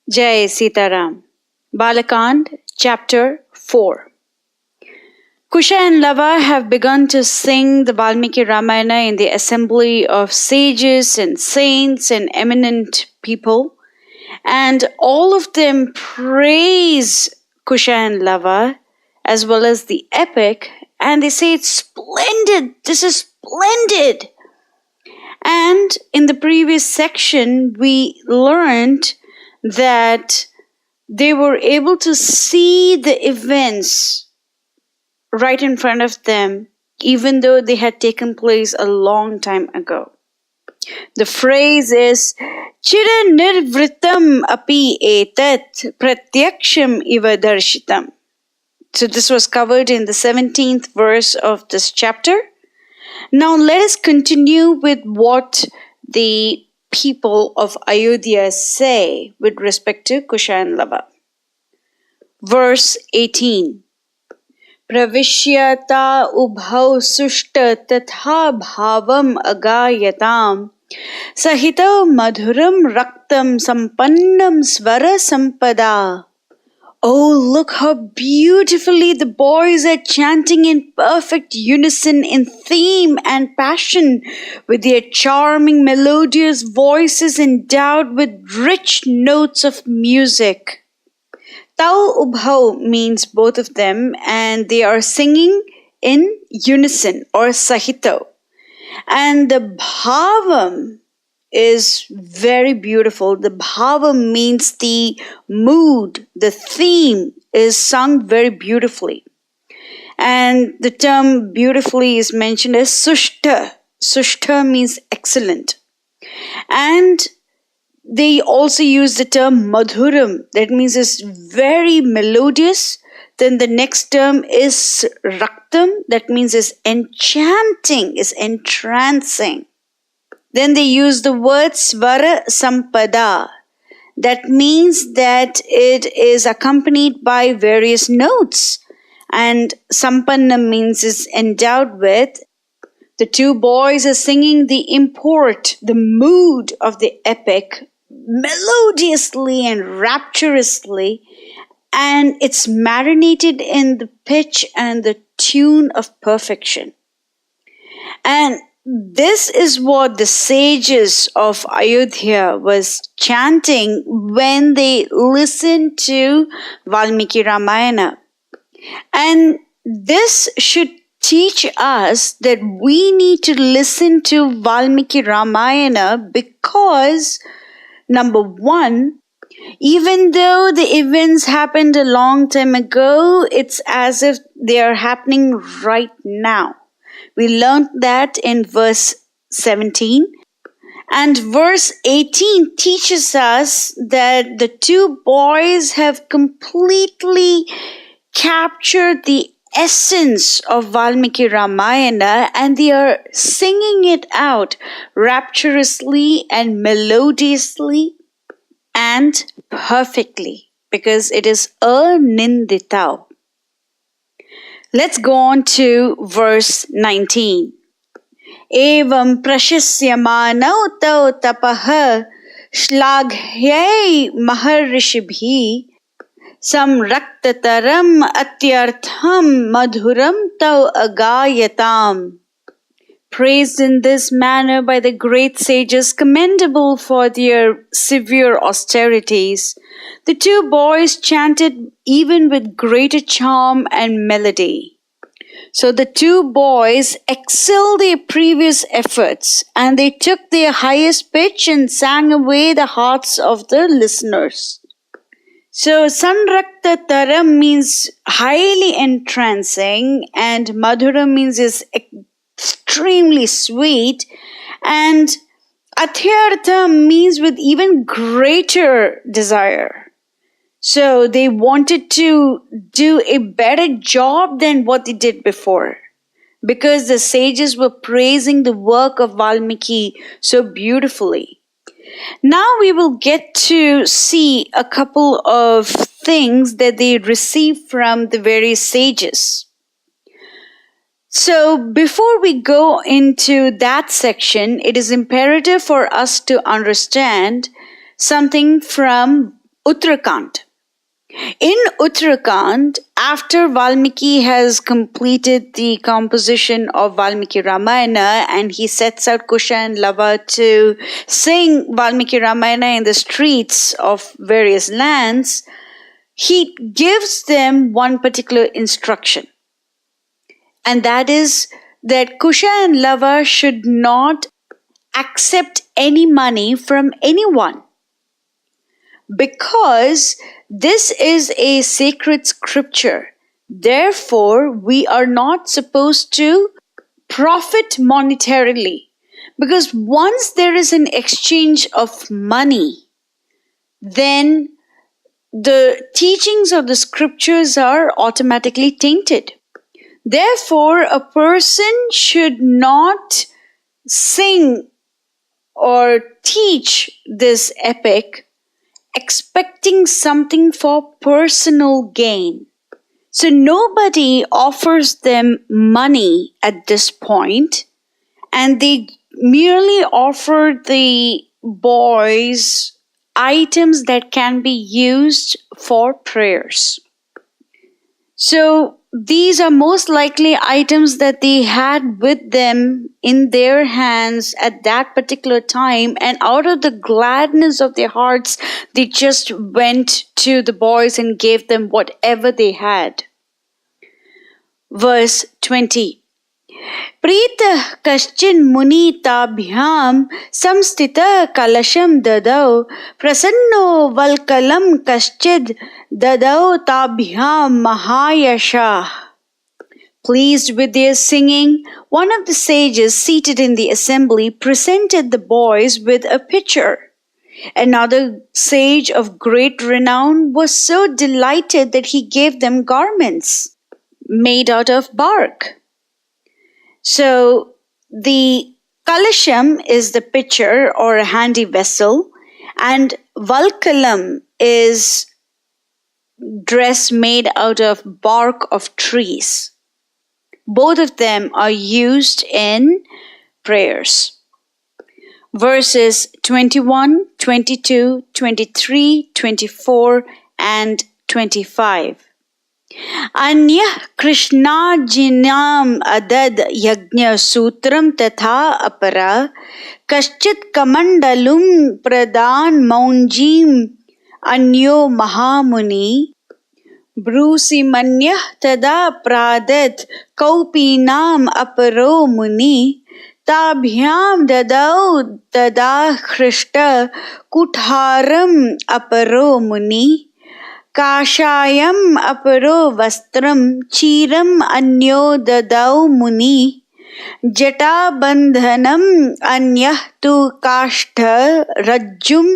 Jai Sitaram. Balakand, Chapter 4. Kusha and Lava have begun to sing the Valmiki Ramayana in the assembly of sages and saints and eminent people, and all of them praise Kusha and Lava as well as the epic, and they say it's splendid, this is splendid. And in the previous section, we learned that they were able to see the events right in front of them, even though they had taken place a long time ago. The phrase is Chira nirvritam api etat pratyaksham iva darshitam. So this was covered in the 17th verse of this chapter. Now let us continue with what the people of Ayodhya say with respect to Kusha and Lava. Verse 18. Pravishyata ubhau sushta tatha bhavam agayatam sahita madhuram raktam sampannam svara sampada. Oh, look how beautifully the boys are chanting in perfect unison in theme and passion, with their charming melodious voices endowed with rich notes of music. Tau Ubhau means both of them, and they are singing in unison or sahito. And the bhavam is very beautiful. The bhava means the mood, the theme is sung very beautifully. And the term beautifully is mentioned as sushta. Sushta means excellent. And they also use the term madhuram. That means it's very melodious. Then the next term is raktam. That means it's enchanting, it's entrancing. Then they use the word svara sampada. That means that it is accompanied by various notes. And sampanna means is endowed with. The two boys are singing the import, the mood of the epic melodiously and rapturously. And it's marinated in the pitch and the tune of perfection. And this is what the sages of Ayodhya was chanting when they listened to Valmiki Ramayana. And this should teach us that we need to listen to Valmiki Ramayana because, number one, even though the events happened a long time ago, it's as if they are happening right now. We learned that in verse 17. And verse 18 teaches us that the two boys have completely captured the essence of Valmiki Ramayana and they are singing it out rapturously and melodiously and perfectly because it is aninditau. Let's go on to verse 19. Evam prashisyamanau tau tapaha shlaghyai maharishibhi samraktataram atyartham madhuram tau agayatam. Praised in this manner by the great sages commendable for their severe austerities, the two boys chanted even with greater charm and melody. So the two boys excelled their previous efforts and they took their highest pitch and sang away the hearts of the listeners. So Sanrakta Taram means highly entrancing and Madhura means is extremely sweet, and Atyartha means with even greater desire. So they wanted to do a better job than what they did before because the sages were praising the work of Valmiki so beautifully. Now we will get to see a couple of things that they received from the various sages. So before we go into that section, it is imperative for us to understand something from Uttarakhand. In Uttarakhand, after Valmiki has completed the composition of Valmiki Ramayana and he sets out Kusha and Lava to sing Valmiki Ramayana in the streets of various lands, he gives them one particular instruction. And that is that Kusha and Lava should not accept any money from anyone, because this is a sacred scripture. Therefore, we are not supposed to profit monetarily, because once there is an exchange of money, then the teachings of the scriptures are automatically tainted. Therefore, a person should not sing or teach this epic expecting something for personal gain. So nobody offers them money at this point, and they merely offer the boys items that can be used for prayers. So these are most likely items that they had with them in their hands at that particular time, and out of the gladness of their hearts, they just went to the boys and gave them whatever they had. Verse 20. Prita kaschin muni tabhyam samstita kalasham dadau prasanno valkalam kaschid dadau tabhyam mahayasha. Pleased with their singing, one of the sages seated in the assembly presented the boys with a pitcher. Another sage of great renown was so delighted that he gave them garments made out of bark. So the kalasham is the pitcher or a handy vessel, and valkalam is dress made out of bark of trees. Both of them are used in prayers. Verses 21, 22, 23, 24, and 25. Anyah Krishna jinam adad yajna sutram tatha apara kaschit kamandalum pradhan maunjim anyo mahamuni Brusimanyah tada pradat kaupinam aparo muni tabhyam dadau tada khrishta kutharam aparo muni Kashayam aparo vastram chiram anyo dadau muni jata bandhanam anyah tu kashtha rajjum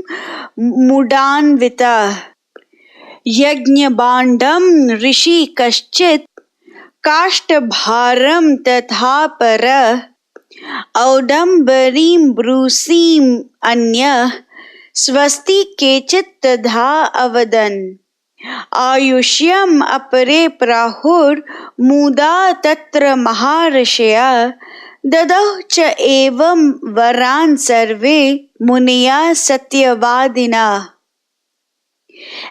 mudanvita yajna bandham rishi kaschit kashtabharam tatha para audambarim brusim anya swasti kechit tadha avadan Ayushyam apare prahur muda tatra maharashya dadav cha evam varan sarve muniya satyavadina.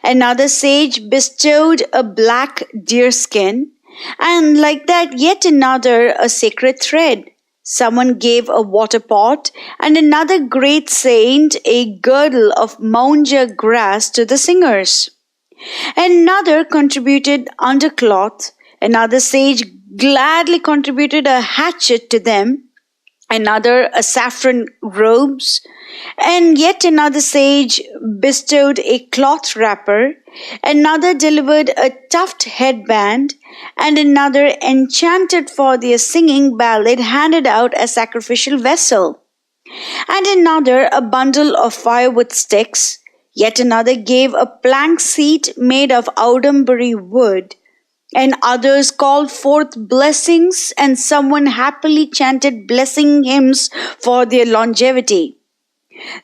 Another sage bestowed a black deerskin, and like that yet another a sacred thread. Someone gave a water pot, and another great saint a girdle of maunja grass to the singers. Another contributed undercloth, another sage gladly contributed a hatchet to them, another a saffron robes, and yet another sage bestowed a cloth wrapper, another delivered a tuft headband, and another enchanted for their singing ballad handed out a sacrificial vessel, and another a bundle of firewood sticks. Yet another gave a plank seat made of audambari wood, and others called forth blessings, and someone happily chanted blessing hymns for their longevity.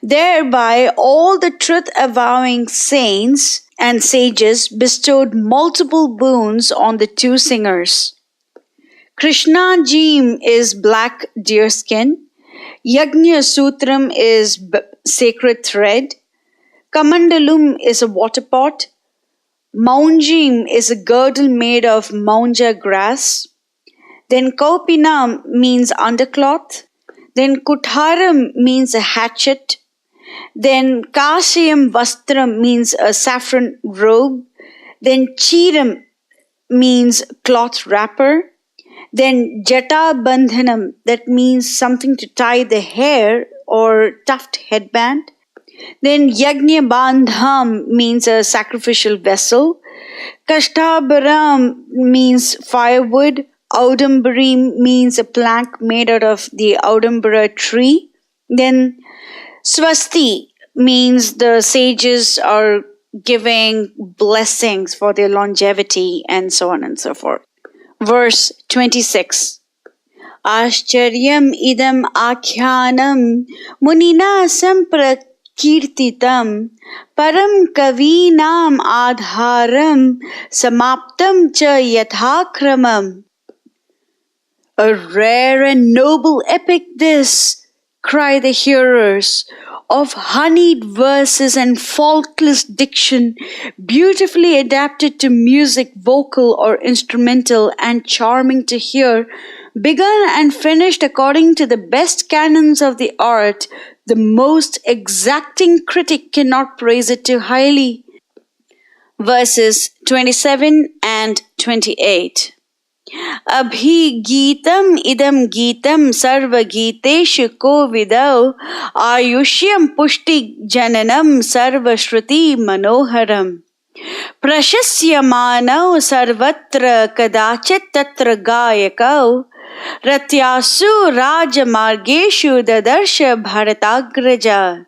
Thereby all the truth-avowing saints and sages bestowed multiple boons on the two singers. Krishna Jim is black deerskin, Yajna Sutram is sacred thread, Kamandalum is a water pot. Maunjim is a girdle made of maunja grass. Then Kaupinam means undercloth. Then Kutharam means a hatchet. Then Kashyam Vastram means a saffron robe. Then Chiram means cloth wrapper. Then Jata Bandhanam, that means something to tie the hair or tuft headband. Then Yajna Bandham means a sacrificial vessel. Kashtabaram means firewood. Audambari means a plank made out of the Audambara tree. Then Swasti means the sages are giving blessings for their longevity and so on and so forth. Verse 26. Ashcharyam idam akyanam munina samprakirtitam param kavinam adharam samaptam cha yathakramam. A rare and noble epic this, cry the hearers, of honeyed verses and faultless diction, beautifully adapted to music, vocal or instrumental, and charming to hear, begun and finished according to the best canons of the art. The most exacting critic cannot praise it too highly. Verses 27 and 28. Abhi Geetam idam Geetam sarva Geeteshu kovidau ayushyam pushti jananam sarva shruti manoharam prashasyamanau sarvatra kadachit tatra gayakau ratyasu rajamargeshu dadarsha bharatagraja.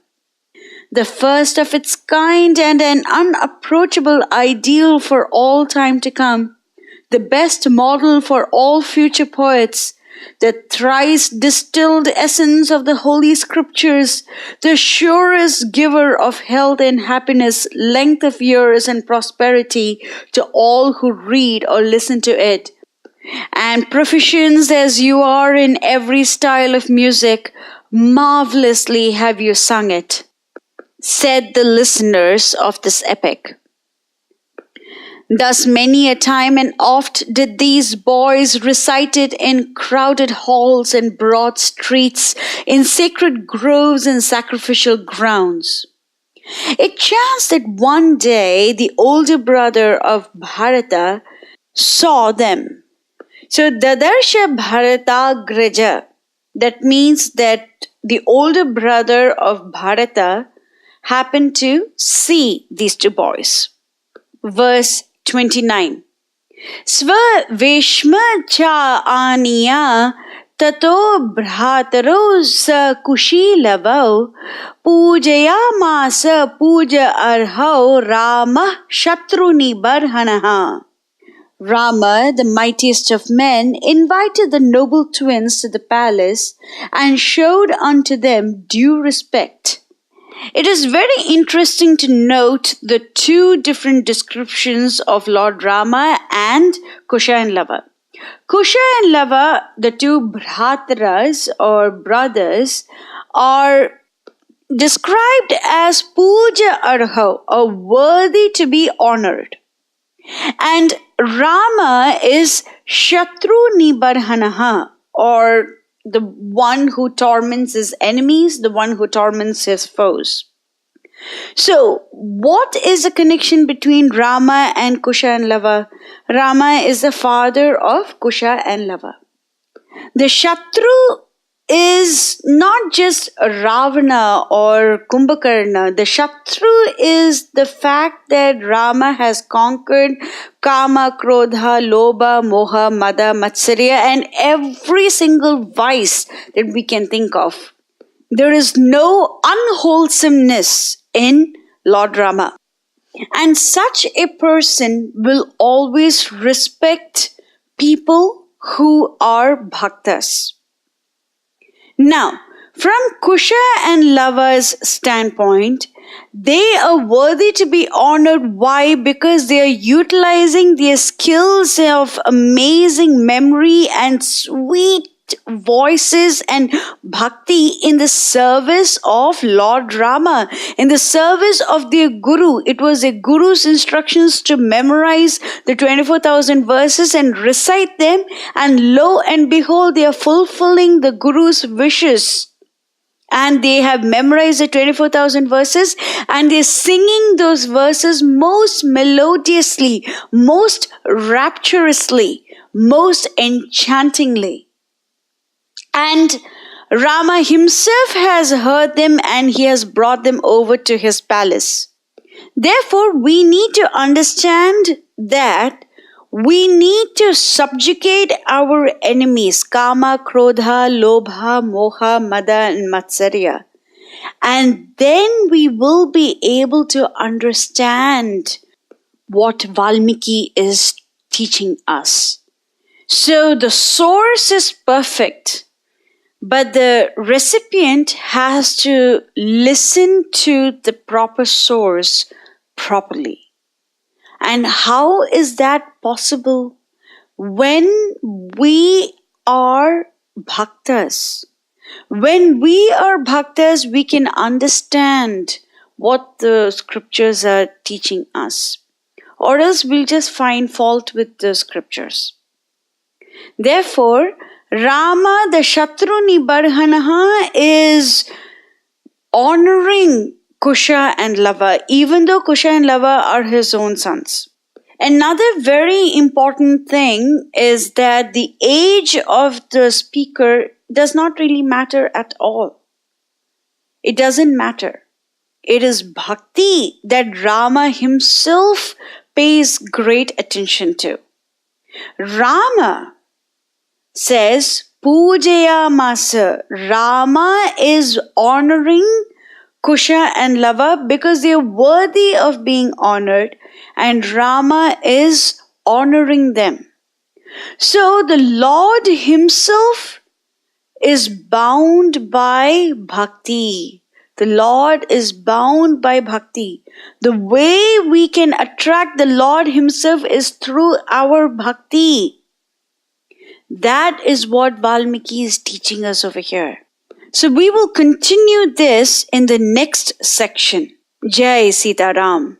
The first of its kind and an unapproachable ideal for all time to come. The best model for all future poets, the thrice distilled essence of the Holy Scriptures, the surest giver of health and happiness, length of years and prosperity to all who read or listen to it. And proficient as you are in every style of music, marvelously have you sung it, said the listeners of this epic. Thus many a time and oft did these boys recite it in crowded halls and broad streets, in sacred groves and sacrificial grounds. It chanced that one day the older brother of Bharata saw them. So Dadarsha Bharatagraja, that means that the older brother of Bharata happened to see these two boys. Verse 29. Sva Veshma cha aniya tato bhrataro sa kushi lavau pujayamasa puja arhau Rama shatruni barhanaha. Rama, the mightiest of men, invited the noble twins to the palace and showed unto them due respect. It is very interesting to note the two different descriptions of Lord Rama and Kusha and Lava. Kusha and Lava, the two bhratras or brothers, are described as puja arho, or worthy to be honored. And Rama is shatru nibarhanaha, or the one who torments his enemies, the one who torments his foes. So, what is the connection between Rama and Kusha and Lava? Rama is the father of Kusha and Lava. The Shatru is not just Ravana or Kumbhakarna. The Shatru is the fact that Rama has conquered Kama, Krodha, Lobha, Moha, Mada, Matsarya, and every single vice that we can think of. There is no unwholesomeness in Lord Rama. And such a person will always respect people who are bhaktas. Now, from Kusha and Lava's standpoint, they are worthy to be honored. Why? Because they are utilizing their skills of amazing memory and sweet voices and bhakti in the service of Lord Rama, in the service of their Guru. It was a Guru's instructions to memorize the 24,000 verses and recite them, and lo and behold, they are fulfilling the Guru's wishes. And they have memorized the 24,000 verses, and they're singing those verses most melodiously, most rapturously, most enchantingly. And Rama himself has heard them, and he has brought them over to his palace. Therefore, we need to understand that we need to subjugate our enemies, Kama, Krodha, Lobha, Moha, Mada, and Matsarya. And then we will be able to understand what Valmiki is teaching us. So the source is perfect, but the recipient has to listen to the proper source properly. And how is that possible? When we are bhaktas. When we are bhaktas, we can understand what the scriptures are teaching us. Or else we'll just find fault with the scriptures. Therefore, Rama, the Shatru Nibarhanaha, is honoring Kusha and Lava, even though Kusha and Lava are his own sons. Another very important thing is that the age of the speaker does not really matter at all. It doesn't matter. It is bhakti that Rama himself pays great attention to. Rama says, Pujayamasa. Rama is honoring Kusha and Lava because they are worthy of being honored, and Rama is honoring them. So the Lord himself is bound by bhakti. The Lord is bound by bhakti. The way we can attract the Lord himself is through our bhakti. That is what Valmiki is teaching us over here. So we will continue this in the next section. Jai Sitaram.